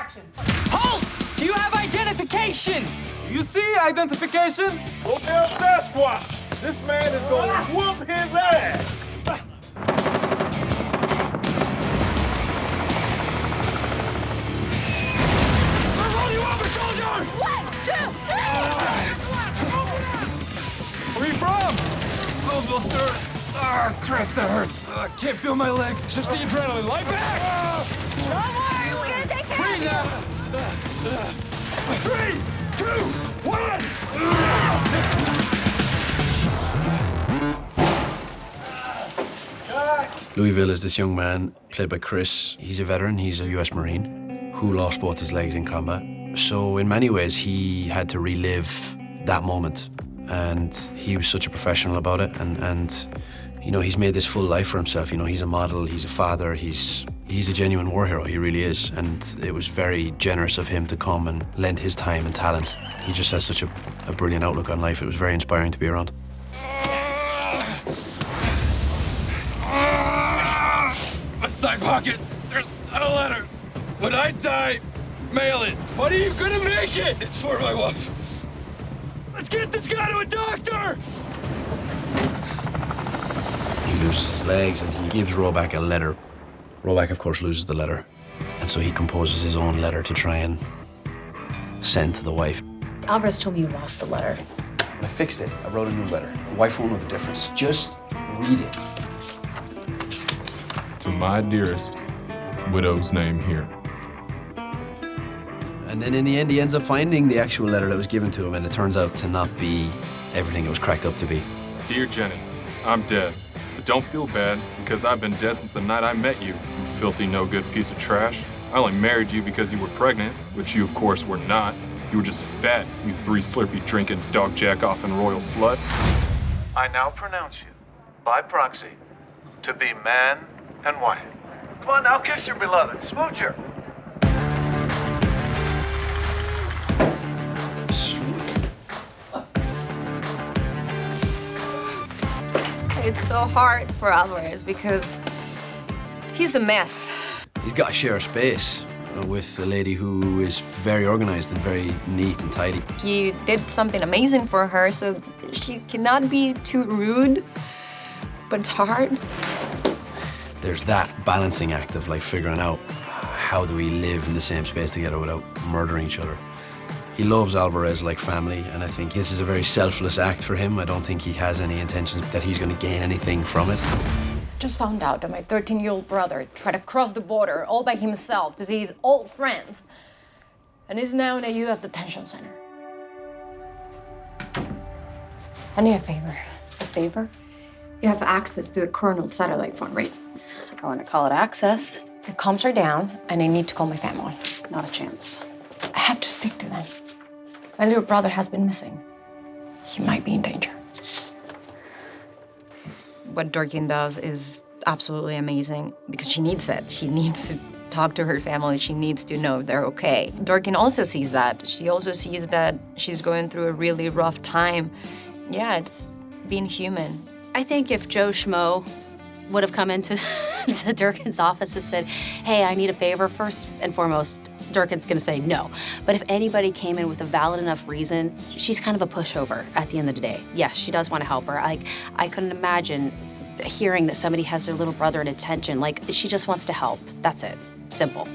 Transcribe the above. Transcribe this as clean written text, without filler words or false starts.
action. Halt! Do you have identification? You see identification? Hotel Sasquatch. This man is gonna whoop his ass. I'll roll you over, soldier! 1, 2, 3! Where are you from? Louisville, sir. Ah, Christ, that hurts. I can't feel my legs. It's just the adrenaline. Lie back! Don't worry, we're gonna take care Breathe of now. 3, 2, 1. Louisville is this young man, played by Chris. He's a veteran, he's a US Marine, who lost both his legs in combat. So in many ways, he had to relive that moment. And he was such a professional about it. And you know, he's made this full life for himself. You know, he's a model, he's a father, he's a genuine war hero, he really is. And it was very generous of him to come and lend his time and talents. He just has such a brilliant outlook on life. It was very inspiring to be around. My side pocket. There's a letter. When I die, mail it. When are you gonna make it? It's for my wife. Let's get this guy to a doctor! He loses his legs and he gives Roback a letter. Roback, of course, loses the letter. And so he composes his own letter to try and send to the wife. Alvarez told me you lost the letter. I fixed it. I wrote a new letter. The wife won't know the difference. Just read it. To my dearest, widow's name here. And then in the end, he ends up finding the actual letter that was given to him, and it turns out to not be everything it was cracked up to be. Dear Jenny, I'm dead. But don't feel bad, because I've been dead since the night I met you, you filthy no-good piece of trash. I only married you because you were pregnant, which you, of course, were not. You were just fat, you 3 Slurpee drinking, dog jack-off-and royal slut. I now pronounce you, by proxy, to be man and wife. Come on now, kiss your beloved. Smooch her. It's so hard for Alvarez because he's a mess. He's got to share a space with a lady who is very organized and very neat and tidy. He did something amazing for her, so she cannot be too rude, but it's hard. There's that balancing act of like figuring out how do we live in the same space together without murdering each other. He loves Alvarez like family, and I think this is a very selfless act for him. I don't think he has any intentions that he's going to gain anything from it. Just found out that my 13-year-old brother tried to cross the border all by himself to see his old friends, and is now in a U.S. detention center. I need a favor. A favor? You have access to the Colonel's satellite phone, right? I want to call it access. The comms are down, and I need to call my family. Not a chance. I have to speak to them. My little brother has been missing. He might be in danger. What Dorkin does is absolutely amazing because she needs it. She needs to talk to her family. She needs to know they're okay. Dorkin also sees that. She also sees that she's going through a really rough time. Yeah, it's being human. I think if Joe Schmo would have come into to Durkin's office and said, hey, I need a favor, first and foremost, Durkin's gonna say no. But if anybody came in with a valid enough reason, she's kind of a pushover at the end of the day. Yes, she does want to help her. Like, I couldn't imagine hearing that somebody has their little brother in detention. Like, she just wants to help. That's it. Simple.